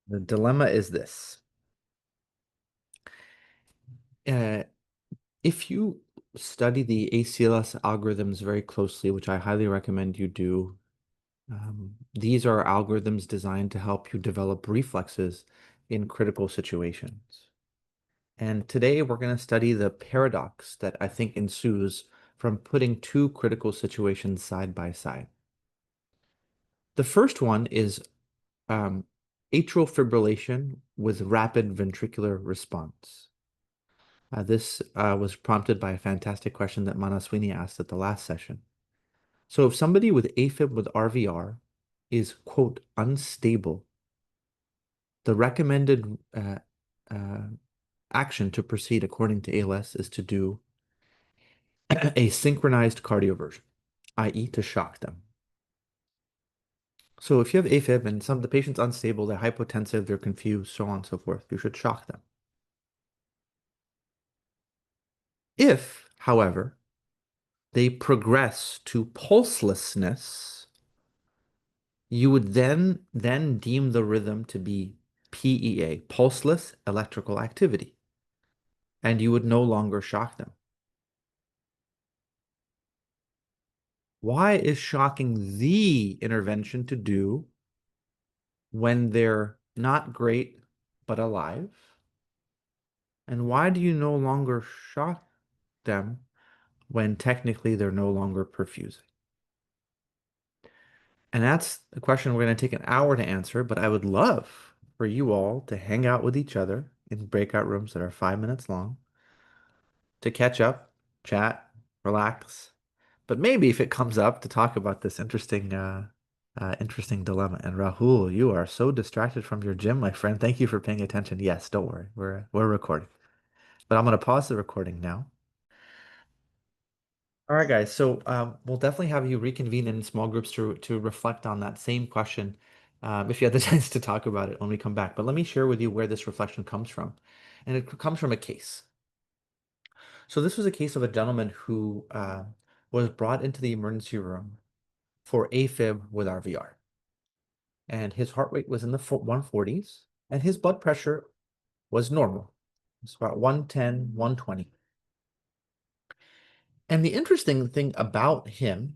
The dilemma is this. Uh, if you study the ACLS algorithms very closely, which I highly recommend you do, these are algorithms designed to help you develop reflexes in critical situations. And today we're going to study the paradox that I think ensues from putting two critical situations side by side. The first one is um, atrial fibrillation with rapid ventricular response. This was prompted by a fantastic question that Manaswini asked at the last session. So if somebody with AFib with RVR is, quote, unstable, the recommended uh, action to proceed according to ALS is to do a synchronized cardioversion, i.e. to shock them. So if you have AFib and the patient's unstable, they're hypotensive, they're confused, so on and so forth, you should shock them. If, however, they progress to pulselessness, you would then deem the rhythm to be PEA, pulseless electrical activity, and you would no longer shock them. Why is shocking the intervention to do when they're not great but alive? And why do you no longer shock them when technically they're no longer perfusing? And that's a question we're going to take an hour to answer, but I would love for you all to hang out with each other in breakout rooms that are 5 minutes long to catch up, chat, relax. But maybe if it comes up to talk about this interesting dilemma. And Rahul, you are so distracted from your gym, my friend. Thank you for paying attention. Yes, don't worry. We're recording. But I'm going to pause the recording now. All right, guys. So we'll definitely have you reconvene in small groups to reflect on that same question, if you had the chance to talk about it when we come back. But let me share with you where this reflection comes from, and it comes from a case. So this was a case of a gentleman who was brought into the emergency room for AFib with RVR, and his heart rate was in the 140s, and his blood pressure was normal. It's about 110, 120. And the interesting thing about him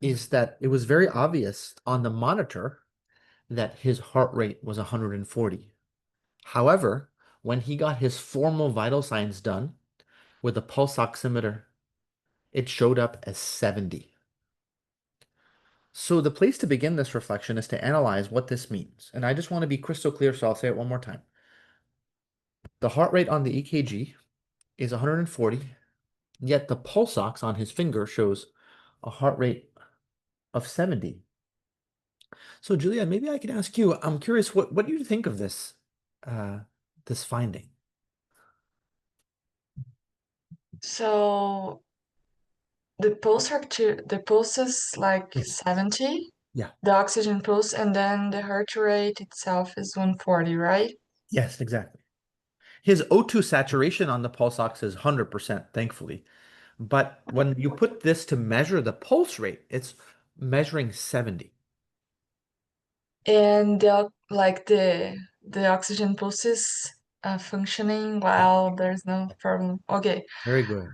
is that it was very obvious on the monitor that his heart rate was 140. However, when he got his formal vital signs done with a pulse oximeter, it showed up as 70. So the place to begin this reflection is to analyze what this means. And I just want to be crystal clear, so I'll say it one more time. The heart rate on the EKG is 140, yet the pulse ox on his finger shows a heart rate of 70. So Julia, maybe I can ask you, I'm curious, what do you think of uh, this finding? So the pulse is like Yes. 70, Yeah. the oxygen pulse, and then the heart rate itself is 140, right? Yes, exactly. His O2 saturation on the pulse ox is 100%, thankfully. But when you put this to measure the pulse rate, it's measuring 70. And the oxygen pulse is functioning Yeah. while there's no problem. Okay. Very good.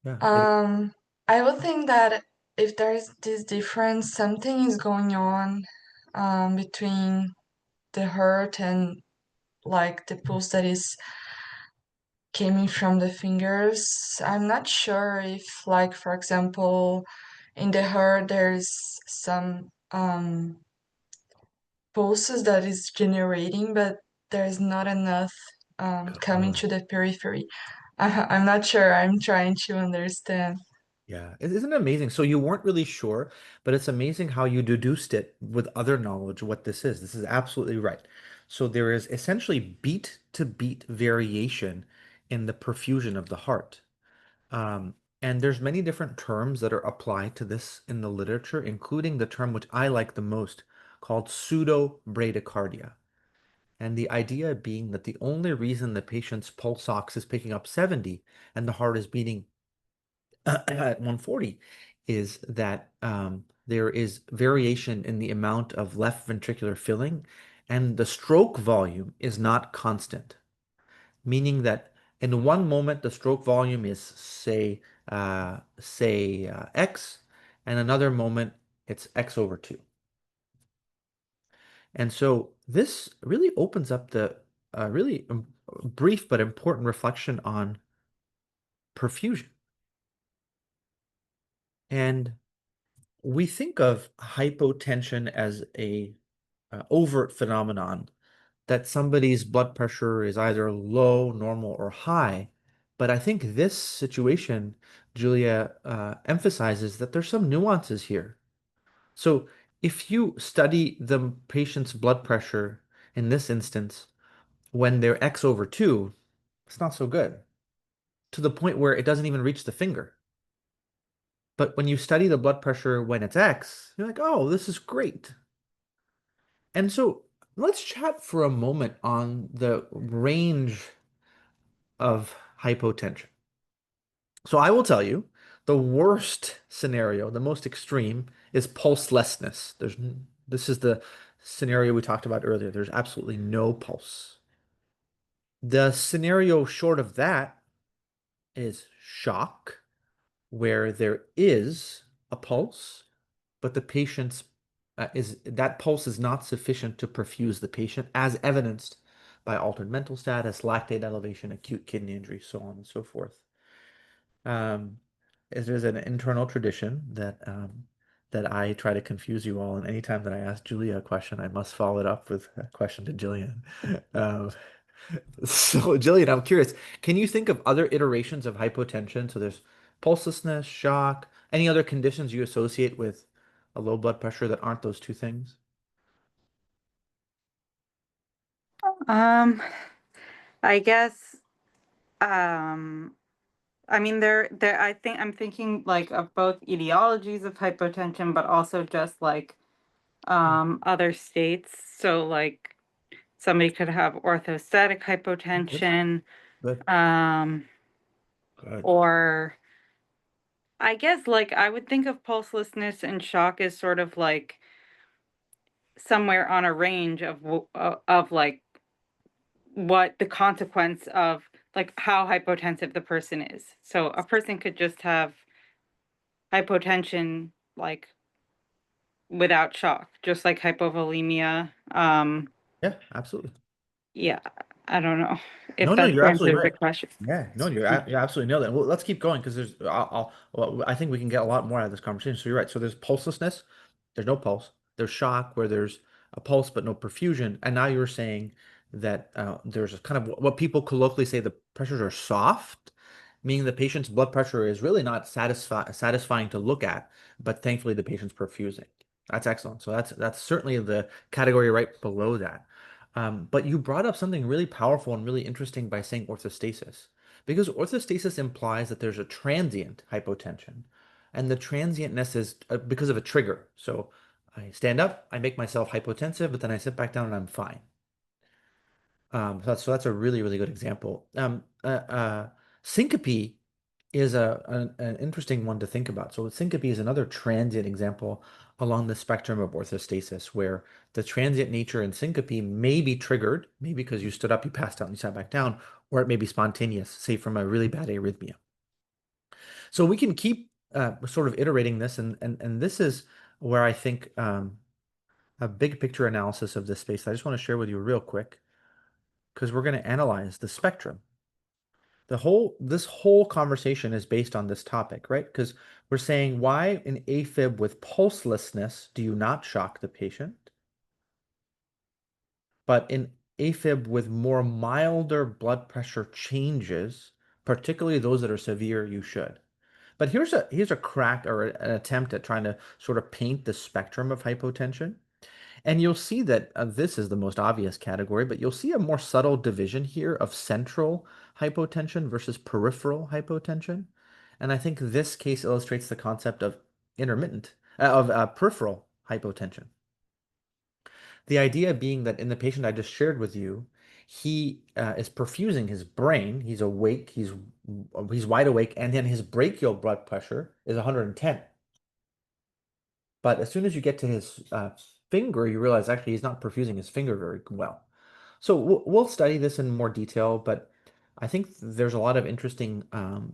Yeah. Um, I would think that if there's this difference, something is going on between the heart and like the pulse that is coming from the fingers. I'm not sure if, like, for example, in the heart there's some pulses that is generating, but there's not enough coming Oh. to the periphery. I'm not sure. I'm trying to understand. Yeah, isn't it amazing? So you weren't really sure, but it's amazing how you deduced it with other knowledge what this is. This is absolutely right. So there is essentially beat to beat variation in the perfusion of the heart. And there's many different terms that are applied to this in the literature, including the term which I like the most called pseudo bradycardia. And the idea being that the only reason the patient's pulse ox is picking up 70 and the heart is beating at 140 is that there is variation in the amount of left ventricular filling And the stroke volume is not constant, meaning that in one moment the stroke volume is X, and another moment it's X over 2. And so this really opens up the really brief but important reflection on perfusion. And we think of hypotension as a overt phenomenon that somebody's blood pressure is either low, normal, or high. But I think this situation, Julia, emphasizes that there's some nuances here. So if you study the patient's blood pressure in this instance, when they're X over 2, it's not so good, to the point where it doesn't even reach the finger. But when you study the blood pressure when it's X, you're like, oh, this is great. And so let's chat for a moment on the range of hypotension. So I will tell you, the worst scenario, the most extreme, is pulselessness. This is the scenario we talked about earlier. There's absolutely no pulse. The scenario short of that is shock, where there is a pulse, but the patient's is that pulse is not sufficient to perfuse the patient, as evidenced by altered mental status, lactate elevation, acute kidney injury, so on and so forth. Um, there's an internal tradition that I try to confuse you all, and anytime that I ask Julia a question, I must follow it up with a question to Jillian. Um, so, Jillian, I'm curious, can you think of other iterations of hypotension? So there's pulselessness, shock, any other conditions you associate with a low blood pressure that aren't those two things? Um, I guess, um, I mean, I think I'm thinking like of both etiologies of hypotension, but also just like Hmm. other states. So like somebody could have orthostatic Good, hypotension, good, um, good. or I guess like I would think of pulselessness and shock as sort of like somewhere on a range of of like what the consequence of like how hypotensive the person is. So a person could just have hypotension like without shock, just like hypovolemia. Yeah, absolutely. Yeah, I don't know if No, no, that you're absolutely answers the right. question. Yeah, no, you absolutely nailed it. Well, let's keep going because well, I think we can get a lot more out of this conversation. So you're right. So there's pulselessness, there's no pulse. There's shock where there's a pulse but no perfusion. And now you're saying that there's a kind of what people colloquially say the pressures are soft, meaning the patient's blood pressure is really not satisfying to look at, but thankfully the patient's perfusing. That's excellent. So that's certainly the category right below that. But you brought up something really powerful and really interesting by saying orthostasis, because orthostasis implies that there's a transient hypotension, and the transientness is because of a trigger. So I stand up, I make myself hypotensive, but then I sit back down and I'm fine. So that's a really, really good example. Syncope is an interesting one to think about. So syncope is another transient example along the spectrum of orthostasis, where the transient nature in syncope may be triggered, maybe because you stood up, you passed out, and you sat back down, or it may be spontaneous, say from a really bad arrhythmia. So we can keep sort of iterating this, and this is where I think a big picture analysis of this space that I just want to share with you real quick, because we're going to analyze the spectrum. This whole conversation is based on this topic, right? Because we're saying, why in AFib with pulselessness do you not shock the patient? But in AFib with more milder blood pressure changes, particularly those that are severe, you should. But here's a crack or an attempt at trying to sort of paint the spectrum of hypotension. And you'll see that this is the most obvious category, but you'll see a more subtle division here of central hypotension versus peripheral hypotension. And I think this case illustrates the concept of peripheral hypotension. The idea being that in the patient I just shared with you, he is perfusing his brain. He's awake. He's wide awake, and then his brachial blood pressure is 110. But as soon as you get to his finger, you realize actually he's not perfusing his finger very well. So we'll study this in more detail, but I think there's a lot of interesting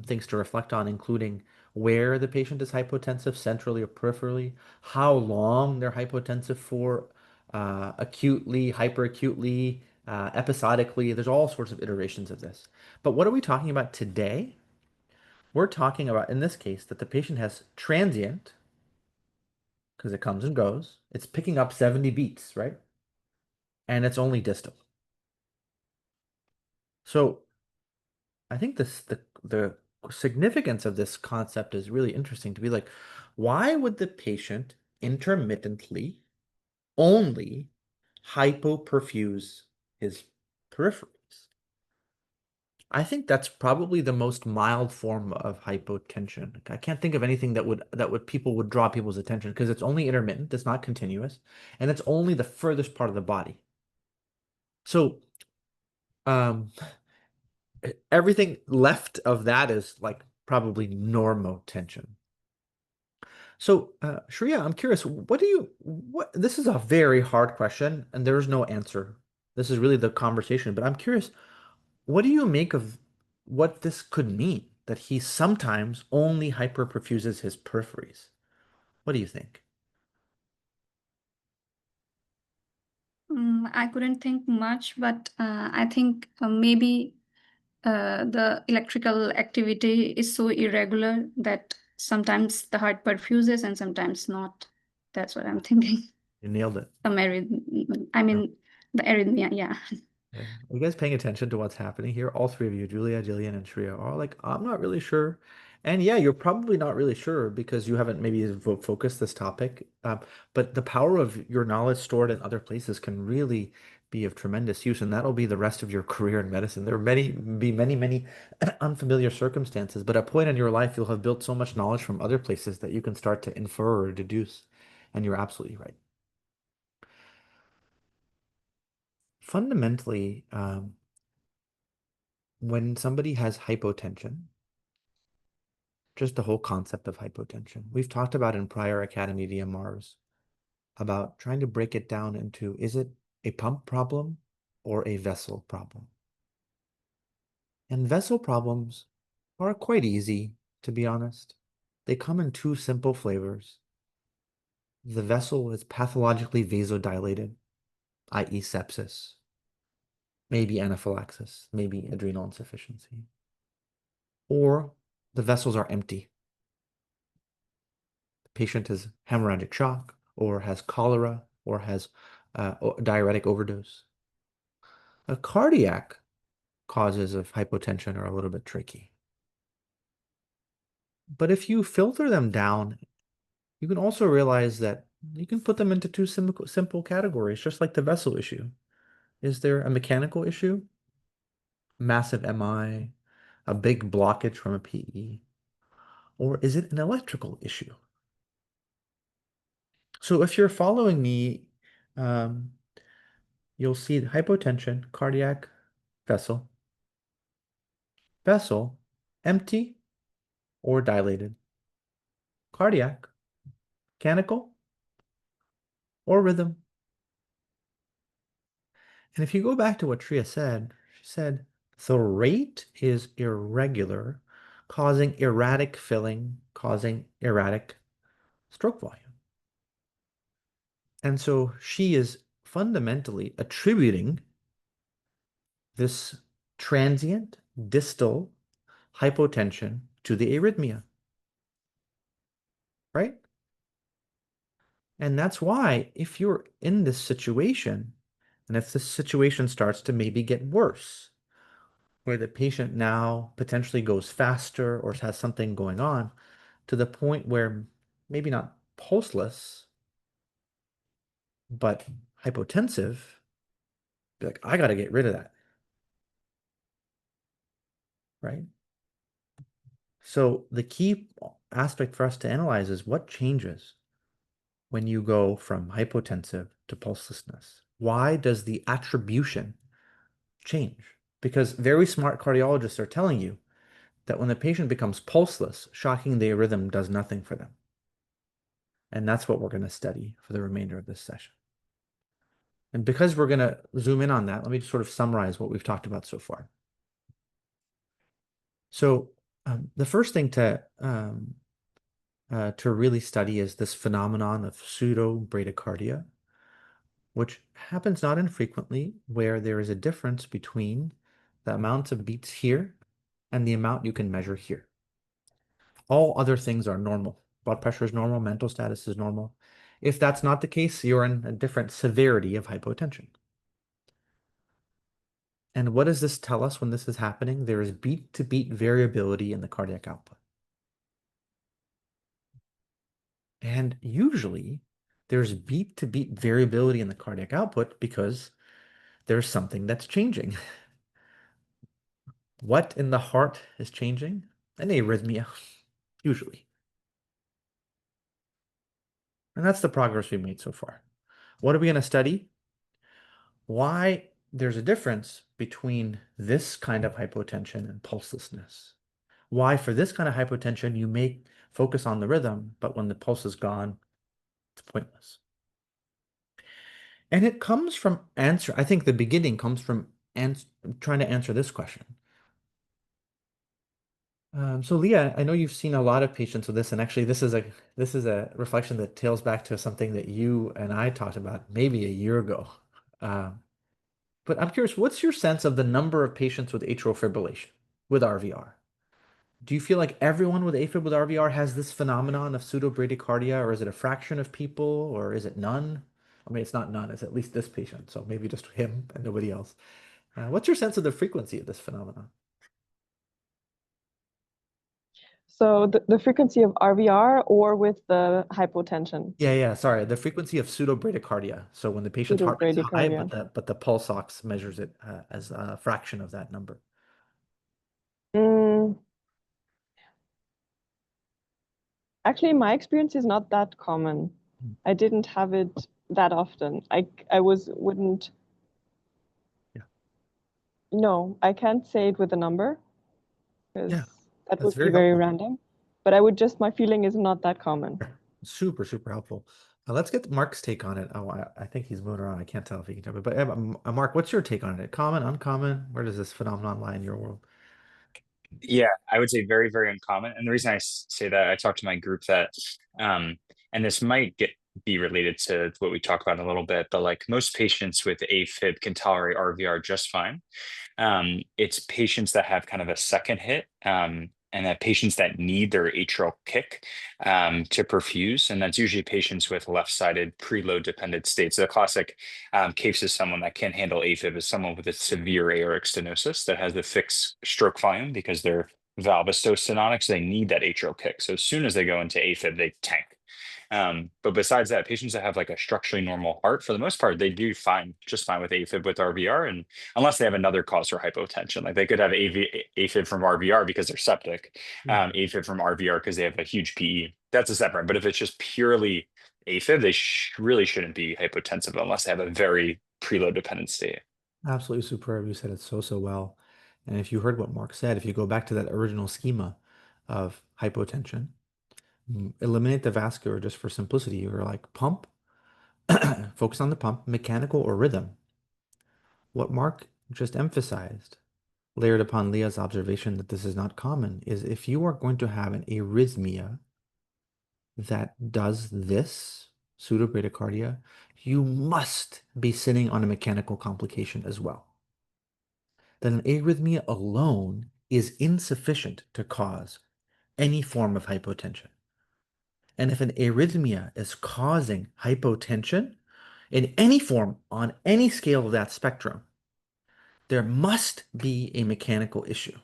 things to reflect on, including where the patient is hypotensive, centrally or peripherally, how long they're hypotensive for, acutely, hyperacutely, episodically. There's all sorts of iterations of this. But what are we talking about today? We're talking about, in this case, that the patient has transient, because it comes and goes. It's picking up 70 beats, right? And it's only distal. So I think the significance of this concept is really interesting to be like, why would the patient intermittently only hypoperfuse his peripheries? I think that's probably the most mild form of hypotension. I can't think of anything that would people would draw people's attention because it's only intermittent, it's not continuous, and it's only the furthest part of the body. So um everything left of that is like probably normotension. So, Shreya, I'm curious, what, this is a very hard question and there's no answer. This is really the conversation, but I'm curious, what do you make of what this could mean that he sometimes only hyperperfuses his peripheries? What do you think? I couldn't think much, but I think maybe the electrical activity is so irregular that sometimes the heart perfuses and sometimes not. That's what I'm thinking. You nailed it. I mean, the arrhythmia, yeah. Yeah. Are you guys paying attention to what's happening here? All three of you, Julia, Jillian, and Shreya, are like, I'm not really sure. And yeah, you're probably not really sure because you haven't maybe focused this topic. But the power of your knowledge stored in other places can really be of tremendous use, and that'll be the rest of your career in medicine. There are many unfamiliar circumstances, but at a point in your life, you'll have built so much knowledge from other places that you can start to infer or deduce. And you're absolutely right. Fundamentally, when somebody has hypotension, just the whole concept of hypotension, we've talked about in prior Academy DMRs about trying to break it down into, is it a pump problem or a vessel problem? And vessel problems are quite easy, to be honest. They come in two simple flavors. The vessel is pathologically vasodilated, i.e. sepsis, maybe anaphylaxis, maybe adrenal insufficiency. Or the vessels are empty. The patient has hemorrhagic shock, or has cholera, or has diuretic overdose. A cardiac causes of hypotension are a little bit tricky. But if you filter them down, you can also realize that you can put them into two simple categories, just like the vessel issue. Is there a mechanical issue? Massive MI, a big blockage from a PE? Or is it an electrical issue? So if you're following me, you'll see hypotension, cardiac, vessel, vessel, empty or dilated, cardiac, mechanical, or rhythm. And if you go back to what Tria said, she said the rate is irregular, causing erratic filling, causing erratic stroke volume. And so she is fundamentally attributing this transient distal hypotension to the arrhythmia, right? And that's why if you're in this situation, and if this situation starts to maybe get worse, where the patient now potentially goes faster or has something going on to the point where maybe not pulseless, but hypotensive, be like, I got to get rid of that, right? So the key aspect for us to analyze is what changes when you go from hypotensive to pulselessness. Why does the attribution change? Because very smart cardiologists are telling you that when the patient becomes pulseless, shocking the rhythm does nothing for them. And that's what we're going to study for the remainder of this session. And because we're going to zoom in on that, let me just sort of summarize what we've talked about so far. So the first thing to really study is this phenomenon of pseudo-bradycardia, which happens not infrequently, where there is a difference between the amount of beats here and the amount you can measure here. All other things are normal. Blood pressure is normal, mental status is normal. If that's not the case, you're in a different severity of hypotension. And what does this tell us when this is happening? There is beat-to-beat variability in the cardiac output. And usually there's beat-to-beat variability in the cardiac output because there's something that's changing. What in the heart is changing? An arrhythmia, usually. And that's the progress we made so far. What are we going to study? Why there's a difference between this kind of hypotension and pulselessness. Why for this kind of hypotension you may focus on the rhythm, but when the pulse is gone, it's pointless. And it comes from I think the beginning comes from trying to answer this question. So Leah, I know you've seen a lot of patients with this, and actually this is a reflection that tails back to something that you and I talked about maybe a year ago. But I'm curious, what's your sense of the number of patients with atrial fibrillation with RVR? Do you feel like everyone with AFib with RVR has this phenomenon of pseudobradycardia, or is it a fraction of people, or is it none? I mean, it's not none, it's at least this patient, so maybe just him and nobody else. What's your sense of the frequency of this phenomenon? So the frequency of RVR or with the hypotension? Yeah, sorry, the frequency of pseudobradycardia. So when the patient's heart rate's high, but the pulse ox measures it as a fraction of that number. Actually, my experience is not that common. I didn't have it that often. Wouldn't. Yeah. No, I can't say it with a number because that would be very random. But my feeling is not that common. Super, super helpful. Let's get Mark's take on it. Oh, I think he's moving around. I can't tell if he can jump in. But Mark, what's your take on it? Common, uncommon? Where does this phenomenon lie in your world? Yeah, I would say very, very uncommon. And the reason I say that, I talked to my group that, and this might be related to what we talk about in a little bit, but like most patients with AFib can tolerate RVR just fine. It's patients that have kind of a second hit, and that patients that need their atrial kick to perfuse, and that's usually patients with left-sided preload dependent states. So the classic case is someone that can't handle AFib is someone with a severe aortic stenosis that has a fixed stroke volume because their valve is so stenotic, so they need that atrial kick. So as soon as they go into AFib, they tank. But besides that, patients that have like a structurally normal heart, for the most part, they do just fine with AFib with RVR, and unless they have another cause for hypotension, like they could have AFib from RVR because they're septic, AFib from RVR because they have a huge PE. That's a separate. But if it's just purely AFib, they really shouldn't be hypotensive unless they have a very preload dependent state. Absolutely superb. You said it so well. And if you heard what Mark said, if you go back to that original schema of hypotension, eliminate the vascular just for simplicity. You're like pump, focus on the pump, mechanical or rhythm. What Mark just emphasized, layered upon Leah's observation that this is not common, is if you are going to have an arrhythmia that does this, pseudobradycardia, you must be sitting on a mechanical complication as well. That an arrhythmia alone is insufficient to cause any form of hypotension. And if an arrhythmia is causing hypotension in any form on any scale of that spectrum, there must be a mechanical issue.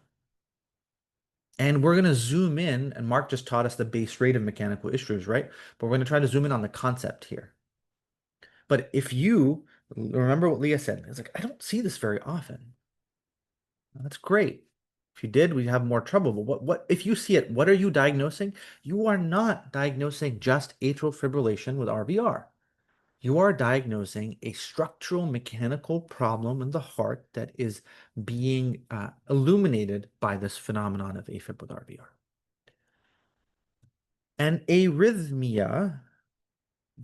And we're going to zoom in, and Mark just taught us the base rate of mechanical issues, right? But we're going to try to zoom in on the concept here. But if you remember what Leah said, it's like, I don't see this very often. That's great. If you did, we'd have more trouble. But what if you see it, what are you diagnosing? You are not diagnosing just atrial fibrillation with RVR. You are diagnosing a structural mechanical problem in the heart that is being illuminated by this phenomenon of AFib with RVR. An arrhythmia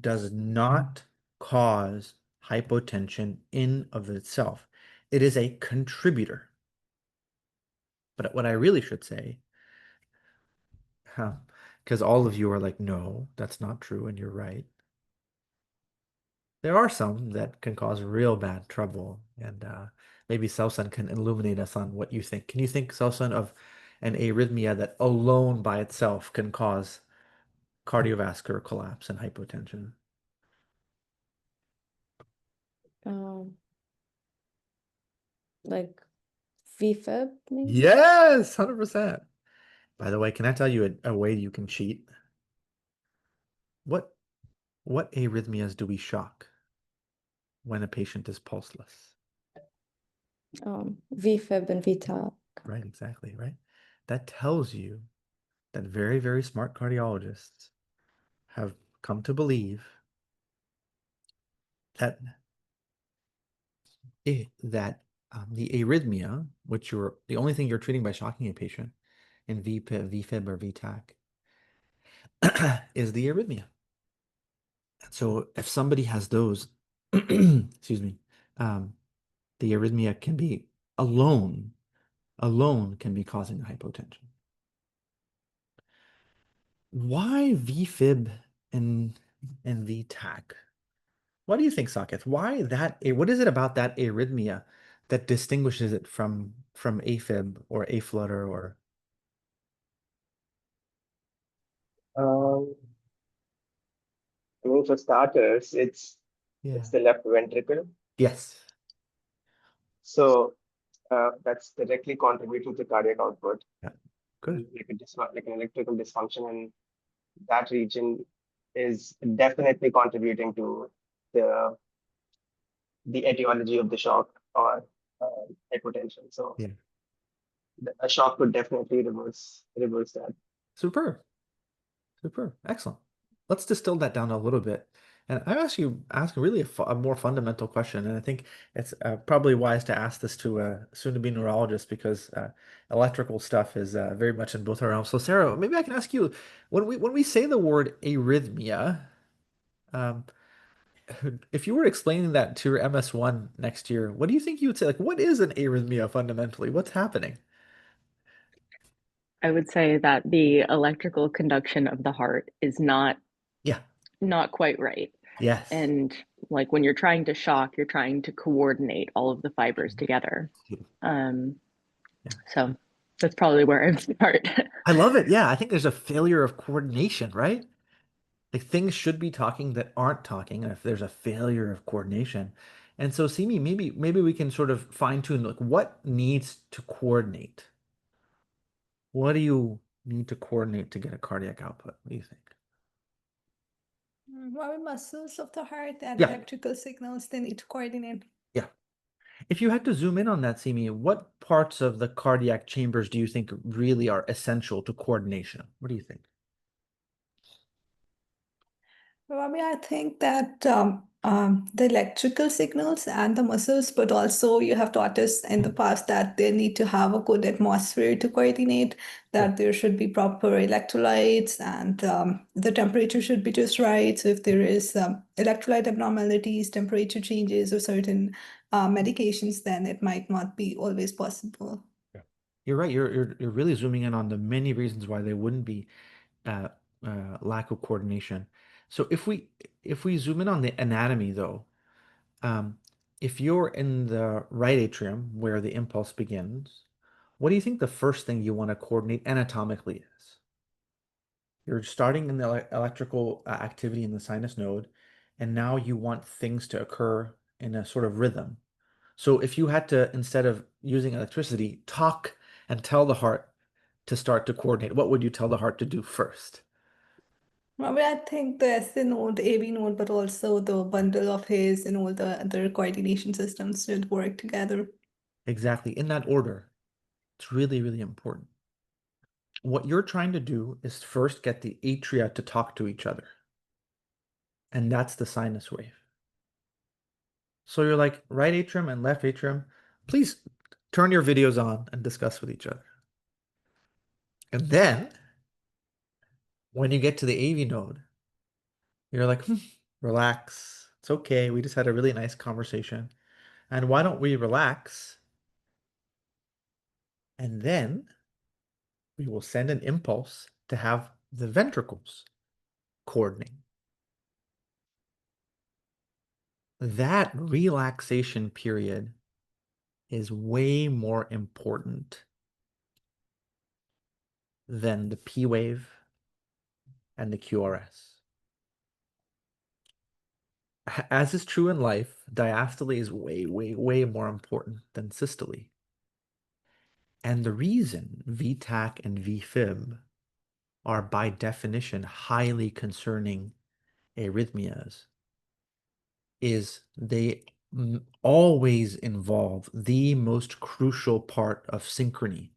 does not cause hypotension in of itself. It is a contributor. But what I really should say, because all of you are like, no, that's not true, and you're right. There are some that can cause real bad trouble, and maybe Selsun can illuminate us on what you think. Can you think, Selsun, of an arrhythmia that alone by itself can cause cardiovascular collapse and hypotension? Like VFib, maybe? Yes, 100%. By the way, can I tell you a way you can cheat? What arrhythmias do we shock when a patient is pulseless? VFib and VTAC. Right, exactly, right? That tells you that very, very smart cardiologists have come to believe that the arrhythmia, which the only thing you're treating by shocking a patient in VFib or VTAC, is the arrhythmia. So if somebody has those, excuse me, the arrhythmia can be alone can be causing hypotension. Why VFib and VTAC? What do you think, Saket? Why that? What is it about that arrhythmia that distinguishes it from AFib or aflutter or? I mean, for starters, it's the left ventricle. Yes. So that's directly contributing to cardiac output. Yeah. Good. Like an electrical dysfunction in that region is definitely contributing to the etiology of the shock or hypotension. So yeah, a shock could definitely reverse that. Super. Excellent. Let's distill that down a little bit. And I ask really a more fundamental question, and I think it's probably wise to ask this to a soon-to-be neurologist because electrical stuff is very much in both our realms. So, Sarah, maybe I can ask you, when we say the word arrhythmia, if you were explaining that to your MS1 next year, what do you think you would say? Like, what is an arrhythmia fundamentally? What's happening? I would say that the electrical conduction of the heart is not quite right. Yes. And like when you're trying to shock, you're trying to coordinate all of the fibers together. So that's probably where I start. I love it. Yeah, I think there's a failure of coordination, right? Like things should be talking that aren't talking, and if there's a failure of coordination. And so, Simi, maybe we can sort of fine tune like what needs to coordinate. What do you need to coordinate to get a cardiac output? What do you think? Well, muscles of the heart and electrical signals, they need to coordinate. Yeah. If you had to zoom in on that, Simi, what parts of the cardiac chambers do you think really are essential to coordination? What do you think? Well, I mean, I think that the electrical signals and the muscles, but also you have taught us in the past that they need to have a good atmosphere to coordinate, that there should be proper electrolytes and the temperature should be just right. So if there is electrolyte abnormalities, temperature changes, or certain medications, then it might not be always possible. Yeah. You're right. You're really zooming in on the many reasons why they wouldn't be lack of coordination. So if we zoom in on the anatomy though, if you're in the right atrium where the impulse begins, what do you think the first thing you want to coordinate anatomically is? You're starting in the electrical activity in the sinus node, and now you want things to occur in a sort of rhythm. So if you had to, instead of using electricity, talk and tell the heart to start to coordinate, what would you tell the heart to do first? Well, I think the SA node, AV node, but also the bundle of his and all the other coordination systems should work together. Exactly, in that order. It's really, really important. What you're trying to do is first get the atria to talk to each other. And that's the sinus wave. So you're like, right atrium and left atrium, please turn your videos on and discuss with each other. And then, when you get to the AV node, you're like, relax, It's okay. We just had a really nice conversation. And why don't we relax? And then we will send an impulse to have the ventricles coordinate. That relaxation period is way more important than the P wave and the QRS. As is true in life, diastole is way, way, way more important than systole. And the reason VTach and VFib are by definition highly concerning arrhythmias is they always involve the most crucial part of synchrony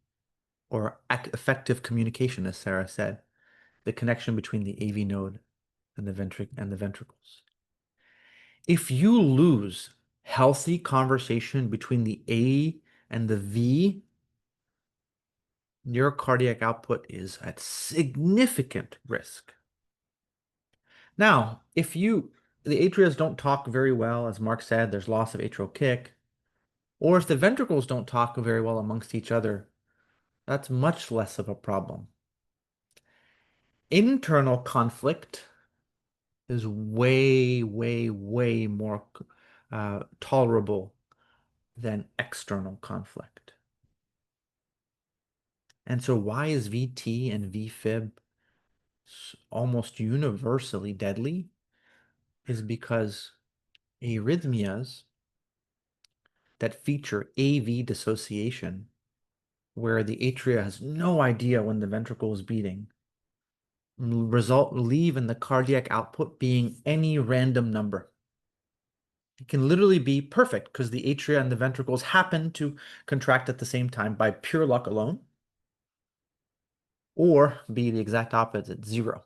or effective communication, as Sarah said, the connection between the AV node and the ventricles. If you lose healthy conversation between the A and the V, your cardiac output is at significant risk. Now, if the atrias don't talk very well, as Mark said, there's loss of atrial kick, or if the ventricles don't talk very well amongst each other, that's much less of a problem. Internal conflict is way, way, way more tolerable than external conflict. And so why is VT and VFib almost universally deadly? Is because arrhythmias that feature AV dissociation, where the atria has no idea when the ventricle is beating, leave in the cardiac output being any random number. It can literally be perfect because the atria and the ventricles happen to contract at the same time by pure luck alone, or be the exact opposite, 0.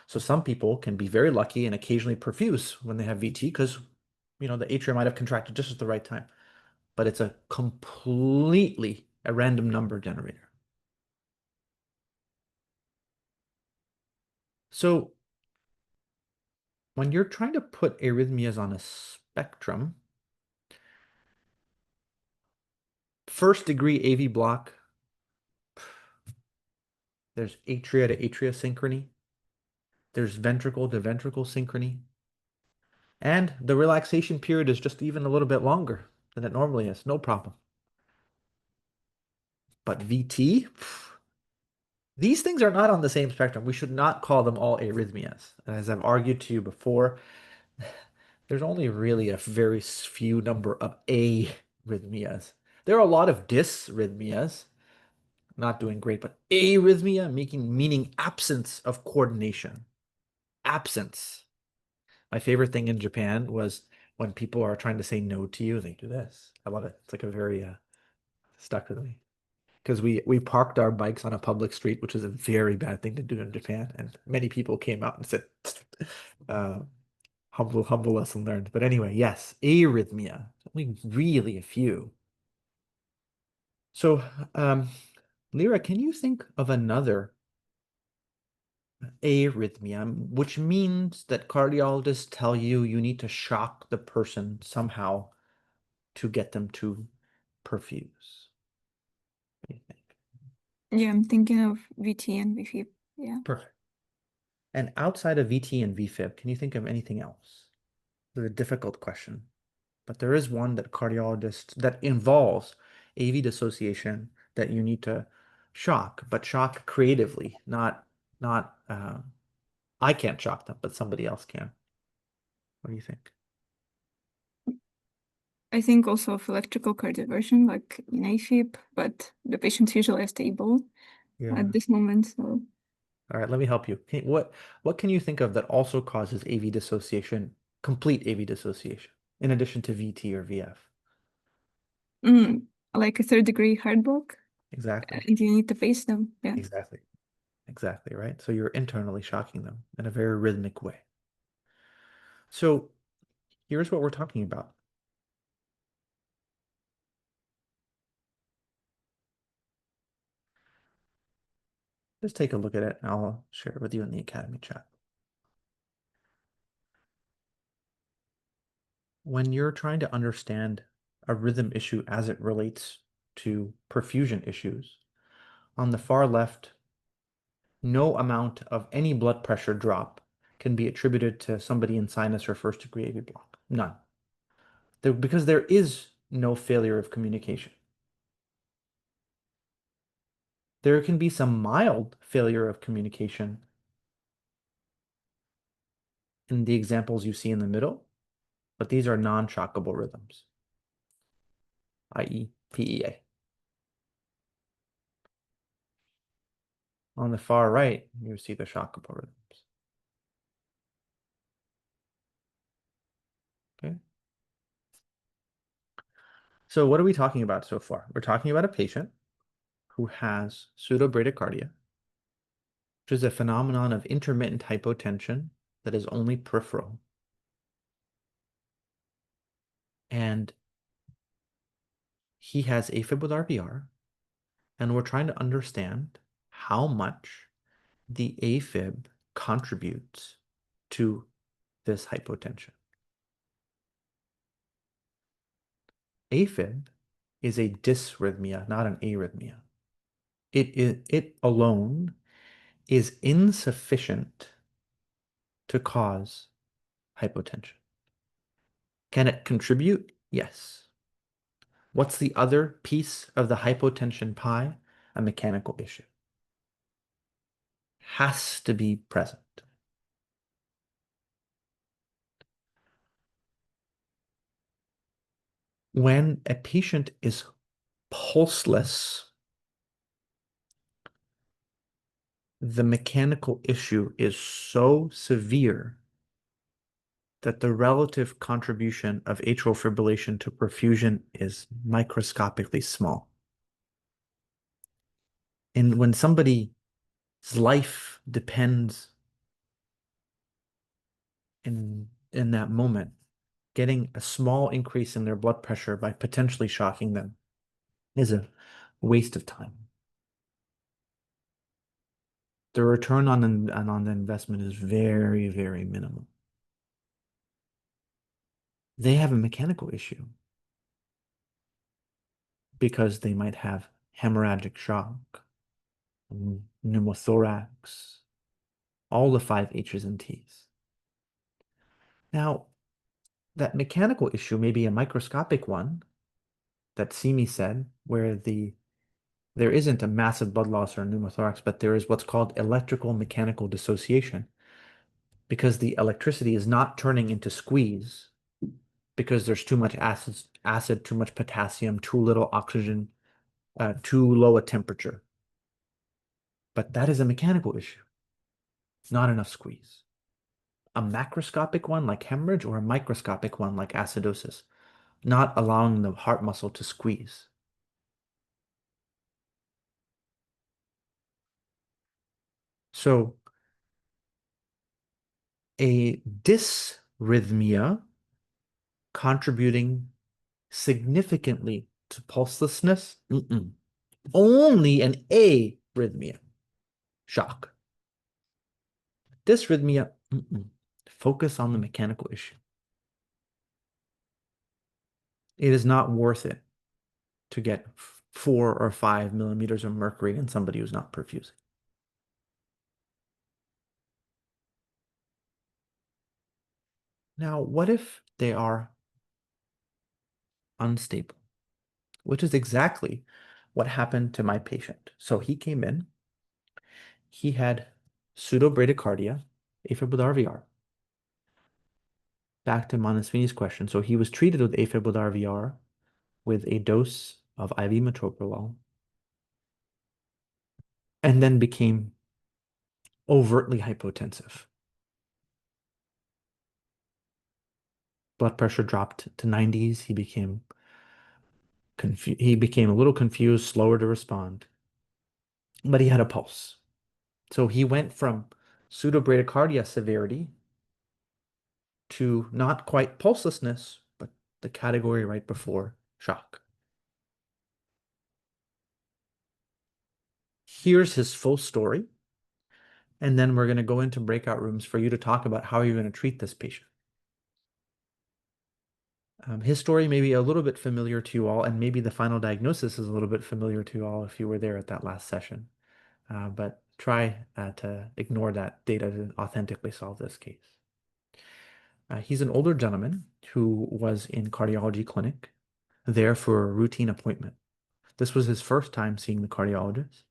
So some people can be very lucky and occasionally perfuse when they have VT because, the atria might have contracted just at the right time. But it's a completely a random number generator. So when you're trying to put arrhythmias on a spectrum, first degree AV block, there's atria to atria synchrony. There's ventricle to ventricle synchrony. And the relaxation period is just even a little bit longer than it normally is. No problem. But VT, these things are not on the same spectrum. We should not call them all arrhythmias. As I've argued to you before, there's only really a very few number of arrhythmias. There are a lot of dysrhythmias, not doing great, but arrhythmia meaning absence of coordination. Absence. My favorite thing in Japan was when people are trying to say no to you, they do this. I love it. It's like a very stuck with me. Because we parked our bikes on a public street, which is a very bad thing to do in Japan. And many people came out and said, humble lesson learned. But anyway, yes, arrhythmia. Only really a few. So, Lyra, can you think of another arrhythmia, which means that cardiologists tell you you need to shock the person somehow to get them to perfuse? What do you think? Yeah, I'm thinking of VT and VFib. Yeah. Perfect. And outside of VT and VFib, can you think of anything else? It's a difficult question, but there is one that cardiologists that involves AV dissociation that you need to shock, but shock creatively, not I can't shock them, but somebody else can. What do you think? I think also of electrical cardioversion, like in AFib, but the patients usually are stable at this moment. So, all right, let me help you. What can you think of that also causes AV dissociation, complete AV dissociation, in addition to VT or VF? like a third degree heart block. Exactly. And you need to face them. Yeah. Exactly, right? So you're internally shocking them in a very rhythmic way. So here's what we're talking about. Just take a look at it and I'll share it with you in the Academy chat. when you're trying to understand a rhythm issue as it relates to perfusion issues, on the far left, no amount of any blood pressure drop can be attributed to somebody in sinus or first degree AV block. None. Because there is no failure of communication. There can be some mild failure of communication in the examples you see in the middle, but these are non-shockable rhythms, i.e. PEA. On the far right, you see the shockable rhythms. Okay. So what are we talking about so far? We're talking about a patient who has pseudobradycardia, which is a phenomenon of intermittent hypotension that is only peripheral. And he has AFib with RVR, and we're trying to understand how much the AFib contributes to this hypotension. AFib is a dysrhythmia, not an arrhythmia. It alone is insufficient to cause hypotension. Can it contribute? Yes. What's the other piece of the hypotension pie? A mechanical issue. Has to be present. When a patient is pulseless, the mechanical issue is so severe that the relative contribution of atrial fibrillation to perfusion is microscopically small. And when somebody's life depends in that moment, getting a small increase in their blood pressure by potentially shocking them is a waste of time. The return on the investment is very, very minimal. They have a mechanical issue because they might have hemorrhagic shock, pneumothorax, all the 5 H's and T's. Now, that mechanical issue may be a microscopic one that Simi said, where there isn't a massive blood loss or pneumothorax, but there is what's called electrical mechanical dissociation, because the electricity is not turning into squeeze because there's too much acid, too much potassium, too little oxygen, too low a temperature. But that is a mechanical issue, not enough squeeze. A macroscopic one like hemorrhage or a microscopic one like acidosis, not allowing the heart muscle to squeeze. So a dysrhythmia contributing significantly to pulselessness, only an arrhythmia, shock. Dysrhythmia, focus on the mechanical issue. It is not worth it to get 4 or 5 millimeters of mercury in somebody who's not perfusing. Now, what if they are unstable? Which is exactly what happened to my patient. So he came in, he had pseudobradycardia, AFib with RVR. Back to Manaswini's question. So he was treated with AFib with RVR with a dose of IV metoprolol and then became overtly hypotensive. Blood pressure dropped to 90s. He became a little confused, slower to respond, but he had a pulse. So he went from pseudobradycardia severity to not quite pulselessness, but the category right before shock. Here's his full story, and then we're going to go into breakout rooms for you to talk about how you're going to treat this patient. His story may be a little bit familiar to you all, and maybe the final diagnosis is a little bit familiar to you all if you were there at that last session. But try to ignore that data to authentically solve this case. He's an older gentleman who was in cardiology clinic, there for a routine appointment. This was his first time seeing the cardiologist.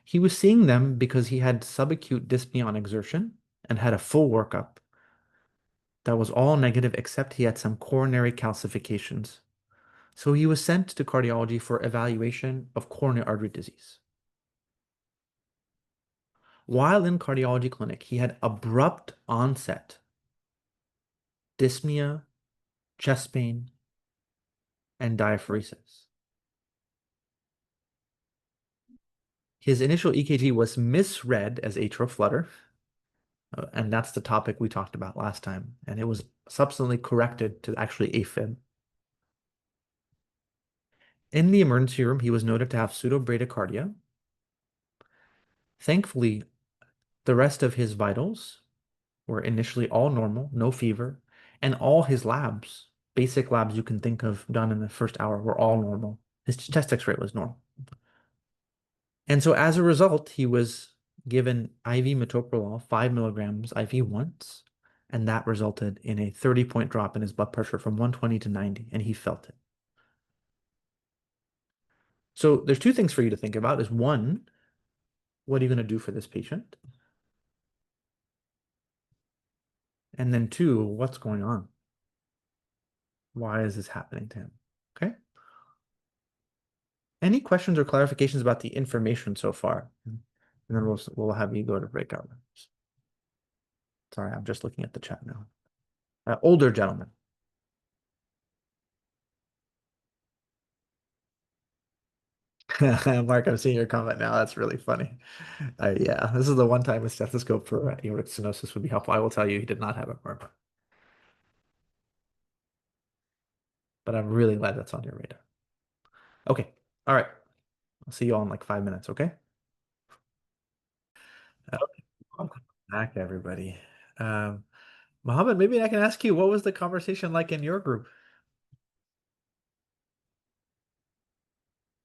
He was seeing them because he had subacute dyspnea on exertion and had a full workup that was all negative except he had some coronary calcifications. So he was sent to cardiology for evaluation of coronary artery disease. While in cardiology clinic, he had abrupt onset dyspnea, chest pain, and diaphoresis. His initial EKG was misread as atrial flutter, and that's the topic we talked about last time, and it was subsequently corrected to actually Afib. In the emergency room, he was noted to have pseudobradycardia. Thankfully, the rest of his vitals were initially all normal, no fever, and all his labs, basic labs you can think of done in the first hour, were all normal. His chest X-ray was normal. And so as a result, he was given IV metoprolol, 5 milligrams IV once, and that resulted in a 30-point drop in his blood pressure from 120 to 90, and he felt it. So there's two things for you to think about is one, what are you going to do for this patient? And then two, what's going on? Why is this happening to him? Okay. Any questions or clarifications about the information so far? And then we'll have you go to breakout rooms. Sorry, I'm just looking at the chat now. Older gentleman. Mark, I'm seeing your comment now. That's really funny. Yeah, this is the one time a stethoscope for aortic stenosis would be helpful. I will tell you, he did not have a murmur. But I'm really glad that's on your radar. Okay, all right. I'll see you all in like 5 minutes, okay? Okay. Welcome back, everybody. Mohammed, maybe I can ask you, what was the conversation like in your group?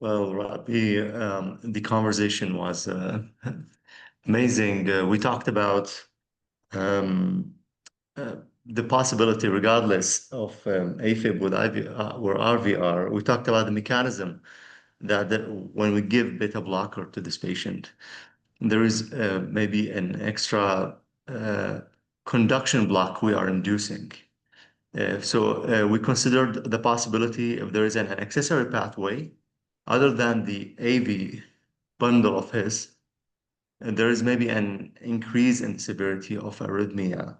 Well, Rabih, the conversation was amazing. We talked about the possibility, regardless of AFib with IV or RVR. We talked about the mechanism that when we give beta blocker to this patient, there is maybe an extra conduction block we are inducing. So we considered the possibility if there is an accessory pathway other than the AV bundle of his, there is maybe an increase in severity of arrhythmia,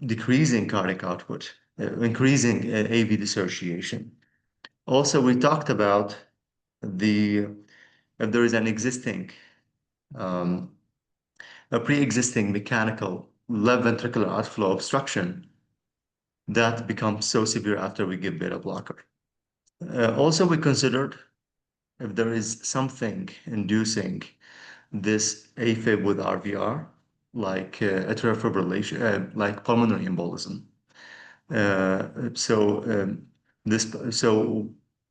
decreasing cardiac output, increasing AV dissociation. Also, we talked about if there is an existing, a pre-existing mechanical left ventricular outflow obstruction that becomes so severe after we give beta blocker. Also, we considered if there is something inducing this AFib with RVR, like atrial fibrillation, like pulmonary embolism. So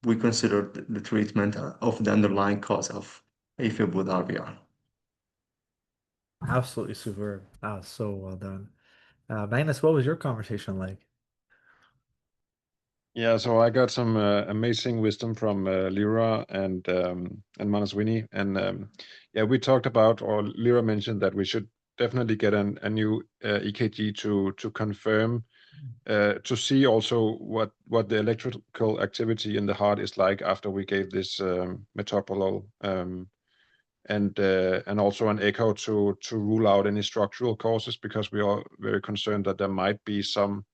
we considered the treatment of the underlying cause of AFib with RVR. Absolutely superb. That was so well done. Magnus, what was your conversation like? Yeah, so I got some amazing wisdom from Lyra and Manaswini, and yeah, we talked about, or Lyra mentioned that we should definitely get a new EKG to confirm, to see also what the electrical activity in the heart is like after we gave this metoprolol, and also an echo to rule out any structural causes, because we are very concerned that there might be some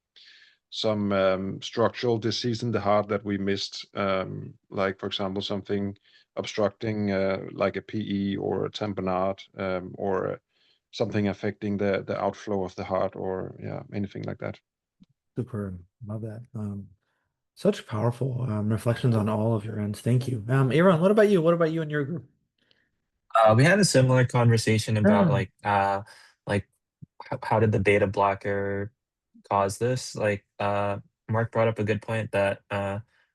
structural disease in the heart that we missed, like, for example, something obstructing like a PE or a tamponade, or something affecting the outflow of the heart, or yeah, anything like that. Superb. Love that. Such powerful reflections on all of your ends. Thank you. Aaron, what about you? What about you and your group? We had a similar conversation about like how did the beta blocker cause this? Like Mark brought up a good point that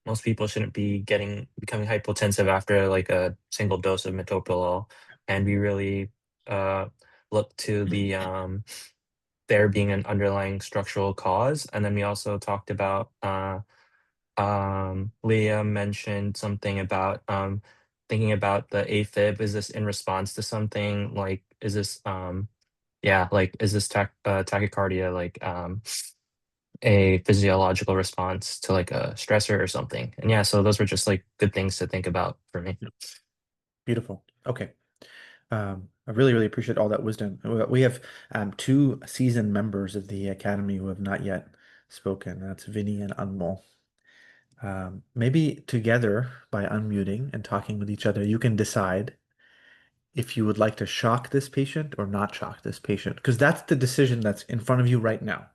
most people shouldn't be becoming hypotensive after like a single dose of metoprolol, and we really look to the there being an underlying structural cause. And then we also talked about Leah mentioned something about thinking about the AFib. Is this in response to something? Like, is this is this tachycardia like a physiological response to like a stressor or something? And yeah, so those were just like good things to think about for me. Beautiful. Okay. I really, really appreciate all that wisdom. We have two seasoned members of the Academy who have not yet spoken. That's Vinny and Anmol. Maybe together, by unmuting and talking with each other, you can decide if you would like to shock this patient or not shock this patient, because that's the decision that's in front of you right now.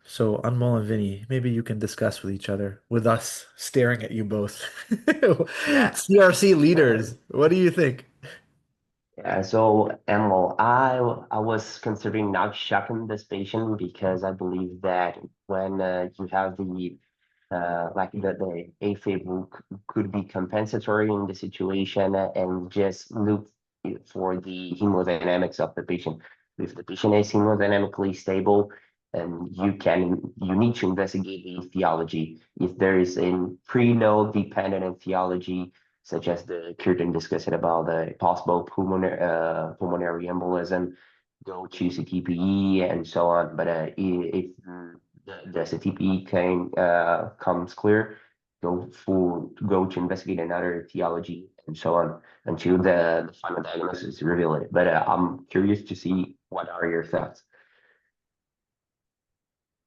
So Anmol and Vinny, maybe you can discuss with each other, with us staring at you both. Yeah. CRC leaders, what do you think? Yeah, so Emil, I was considering not shocking this patient because I believe that when you have the like the AFib could be compensatory in the situation and just look for the hemodynamics of the patient. If the patient is hemodynamically stable, and you need to investigate the etiology. If there is a pre-node dependent etiology, such as the Kirtan discussed about the possible pulmonary embolism, go to CTPE and so on. But if the CTPE comes clear, go to investigate another etiology and so on until the final diagnosis is revealed. But I'm curious to see what are your thoughts.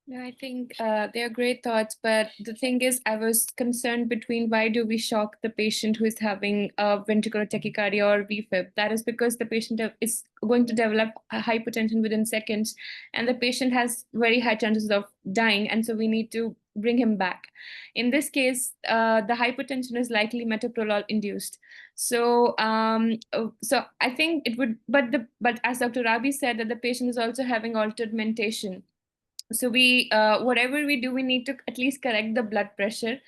Yeah, I think they are great thoughts, but the thing is, I was concerned between why do we shock the patient who is having a ventricular tachycardia or VFib? That is because the patient is going to develop a hypotension within seconds, and the patient has very high chances of dying, and so we need to bring him back. In this case, the hypotension is likely metoprolol induced. So, so I think it would, but as Dr. Rabih said, that the patient is also having altered mentation. So we whatever we do, we need to at least correct the blood pressure.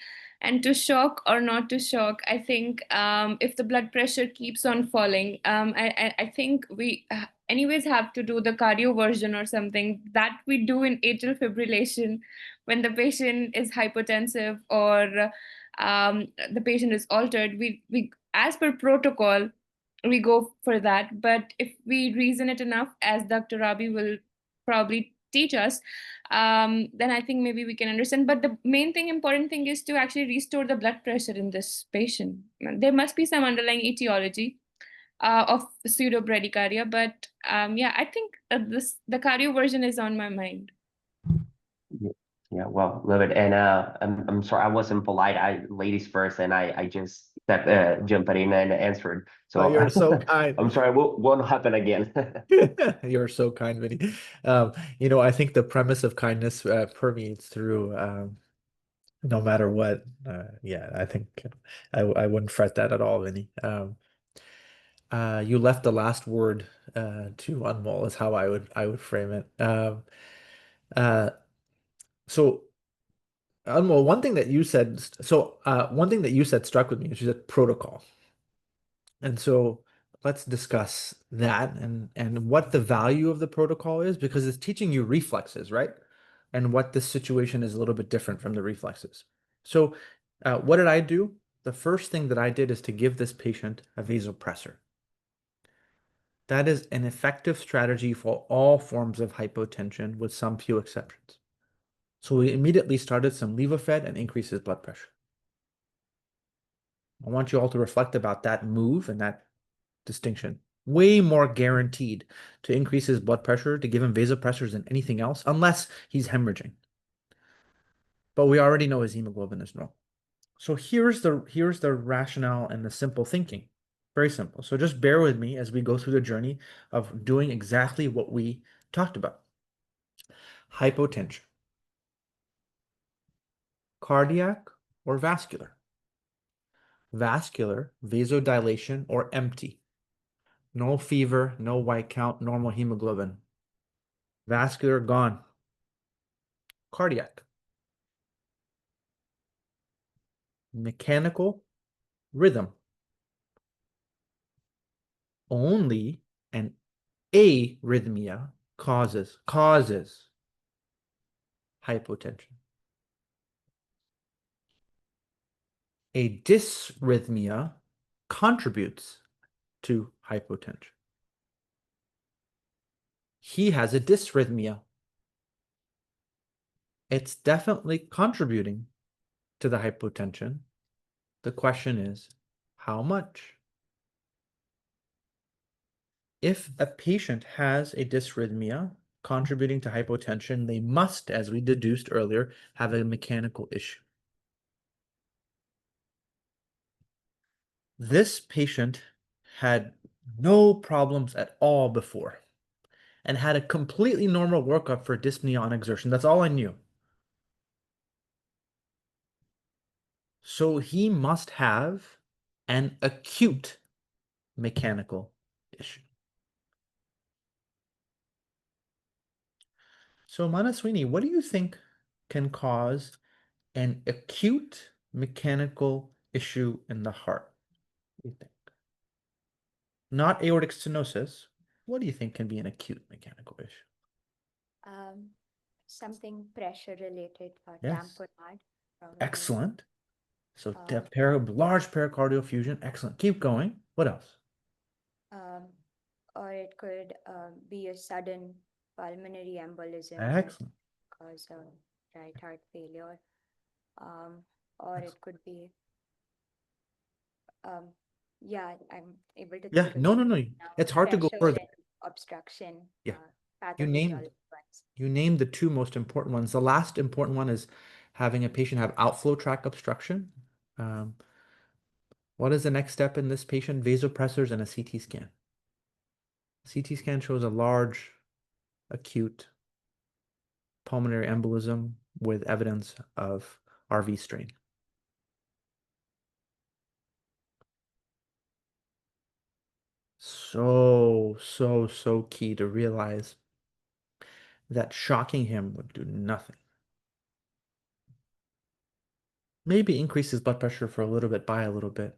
And to shock or not to shock, I think if the blood pressure keeps on falling, I think we anyways have to do the cardioversion or something that we do in atrial fibrillation when the patient is hypotensive or the patient is altered. We as per protocol, we go for that. But if we reason it enough, as Dr. Rabih will probably teach us, then I think maybe we can understand. But the important thing is to actually restore the blood pressure in this patient. There must be some underlying etiology of pseudobradycardia, but yeah, I think the cardioversion is on my mind. Yeah, well, love it. And I'm sorry, I wasn't polite. Ladies first, and I just jumped in and answered. So Oh, you're so kind. I'm sorry, won't happen again. You're so kind, Vinny. I think the premise of kindness permeates through no matter what. Yeah, I think I wouldn't fret that at all, Vinny. You left the last word to Anmol is how I would frame it. So Anmol, one thing that you said, struck with me, which is a protocol. And so let's discuss that and what the value of the protocol is, because it's teaching you reflexes, right? And what this situation is a little bit different from the reflexes. So what did I do? The first thing that I did is to give this patient a vasopressor. That is an effective strategy for all forms of hypotension with some few exceptions. So we immediately started some Levophed and increased his blood pressure. I want you all to reflect about that move and that distinction. Way more guaranteed to increase his blood pressure, to give him vasopressors than anything else, unless he's hemorrhaging. But we already know his hemoglobin is low. So here's the rationale and the simple thinking. Very simple. So just bear with me as we go through the journey of doing exactly what we talked about. Hypotension. Cardiac or vascular? Vascular, vasodilation or empty. No fever, no white count, normal hemoglobin. Vascular, gone. Cardiac. mechanical rhythm. Only an arrhythmia causes hypotension. A dysrhythmia contributes to hypotension. He has a dysrhythmia. It's definitely contributing to the hypotension. The question is, how much? If a patient has a dysrhythmia contributing to hypotension, they must, as we deduced earlier, have a mechanical issue. This patient had no problems at all before and had a completely normal workup for dyspnea on exertion. That's all I knew. So he must have an acute mechanical issue. So Manaswini, what do you think can cause an acute mechanical issue in the heart? What do you think? Not aortic stenosis. What do you think can be an acute mechanical issue? Something pressure related or Yes. tamponade. Probably. Excellent. So large pericardial effusion. Excellent. Keep going. What else? Or it could be a sudden pulmonary embolism. Excellent. Cause of right heart failure. Or it could be, yeah, I'm able to think of No. now. It's hard to go Pressure further. and obstruction. Yeah. You Pathophysiological named the two most important ones. The last important one is having a patient have outflow tract obstruction. What is the next step in this patient? Vasopressors and a CT scan. CT scan shows a large acute pulmonary embolism with evidence of RV strain. So key to realize that shocking him would do nothing. Maybe increase his blood pressure for a little bit by a little bit.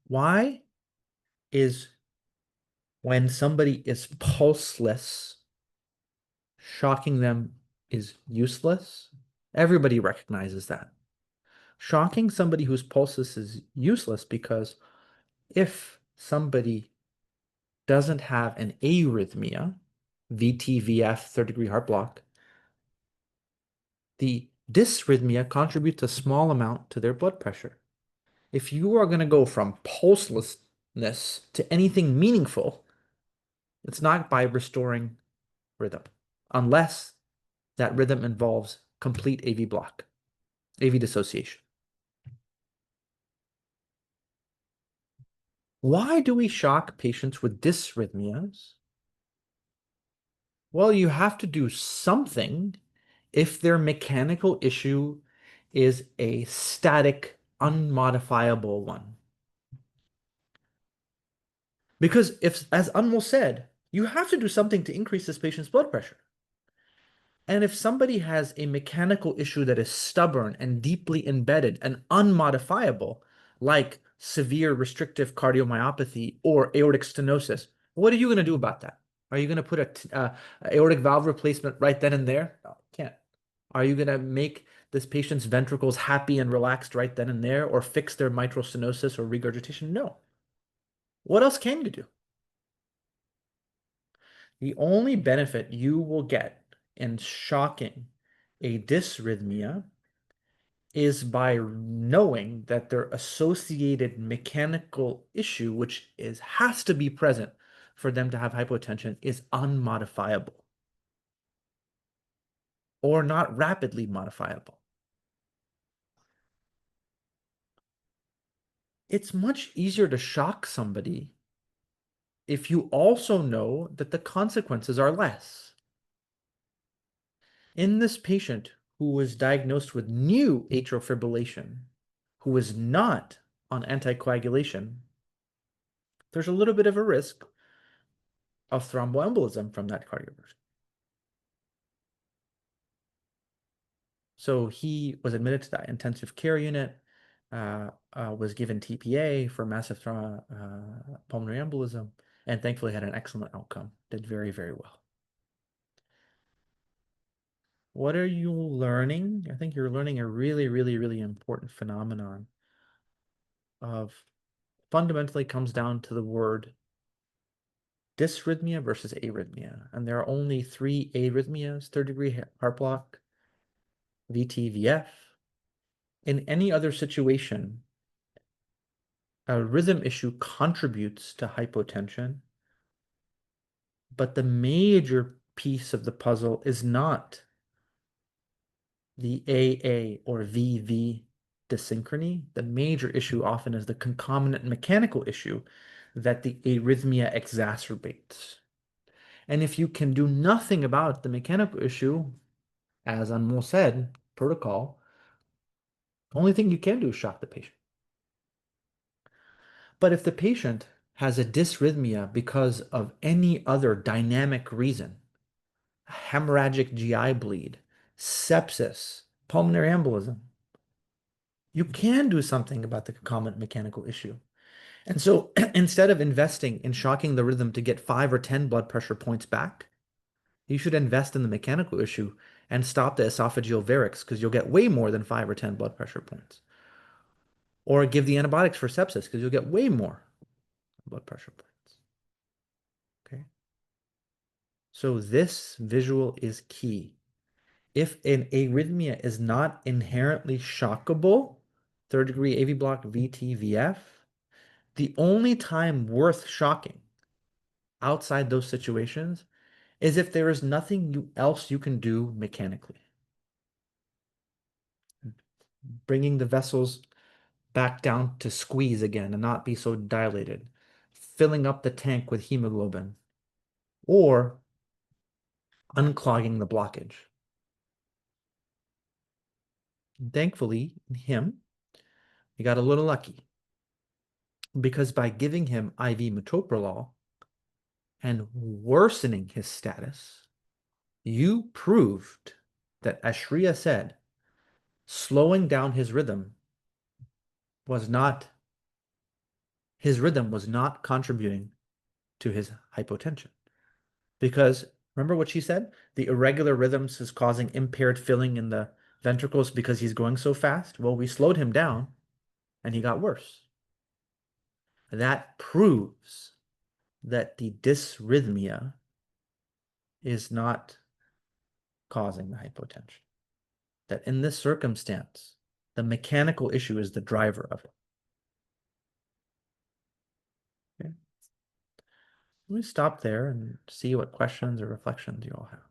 Why is when somebody is pulseless, shocking them is useless? Everybody recognizes that. Shocking somebody whose pulseless is useless because if somebody doesn't have an arrhythmia, VT, VF, third-degree heart block, the dysrhythmia contributes a small amount to their blood pressure. If you are going to go from pulselessness to anything meaningful, it's not by restoring rhythm, unless that rhythm involves complete AV block, AV dissociation. Why do we shock patients with dysrhythmias? Well, you have to do something if their mechanical issue is a static, unmodifiable one. Because if, as Anmol said, you have to do something to increase this patient's blood pressure. And if somebody has a mechanical issue that is stubborn and deeply embedded and unmodifiable, like severe restrictive cardiomyopathy or aortic stenosis, what are you going to do about that? Are you going to put a aortic valve replacement right then and there? No, you can't. Are you going to make this patient's ventricles happy and relaxed right then and there, or fix their mitral stenosis or regurgitation? No. What else can you do? The only benefit you will get in shocking a dysrhythmia is by knowing that their associated mechanical issue, which has to be present for them to have hypotension, is unmodifiable or not rapidly modifiable. It's much easier to shock somebody if you also know that the consequences are less. In this patient who was diagnosed with new atrial fibrillation, who was not on anticoagulation, there's a little bit of a risk of thromboembolism from that cardioversion. So he was admitted to that intensive care unit, was given TPA for massive pulmonary embolism, and thankfully had an excellent outcome. Did very, very well. What are you learning? I think you're learning a really, really, really important phenomenon of fundamentally comes down to the word dysrhythmia versus arrhythmia. And there are only 3 arrhythmias: third-degree heart block, VT, VF. In any other situation, a rhythm issue contributes to hypotension, but the major piece of the puzzle is not the AA or VV dysynchrony. The major issue often is the concomitant mechanical issue that the arrhythmia exacerbates. And if you can do nothing about the mechanical issue, as Anmol said, protocol, the only thing you can do is shock the patient. But if the patient has a dysrhythmia because of any other dynamic reason, hemorrhagic GI bleed, sepsis, pulmonary embolism, you can do something about the concomitant mechanical issue. And so instead of investing in shocking the rhythm to get 5 or 10 blood pressure points back, you should invest in the mechanical issue and stop the esophageal varix, because you'll get way more than 5 or 10 blood pressure points. Or give the antibiotics for sepsis, because you'll get way more blood pressure points. Okay. So this visual is key. If an arrhythmia is not inherently shockable, third-degree AV block, VT, VF, the only time worth shocking outside those situations is if there is nothing else you can do mechanically. Bringing the vessels back down to squeeze again and not be so dilated. Filling up the tank with hemoglobin. Or unclogging the blockage. And thankfully, in him, we got a little lucky. Because by giving him IV metoprolol and worsening his status, you proved that, as Shreya said, slowing down his rhythm was not contributing to his hypotension. Because remember what she said? The irregular rhythms is causing impaired filling in the ventricles because he's going so fast. Well, we slowed him down and he got worse. That proves that the dysrhythmia is not causing the hypotension. That in this circumstance, the mechanical issue is the driver of it. Okay. Let me stop there and see what questions or reflections you all have.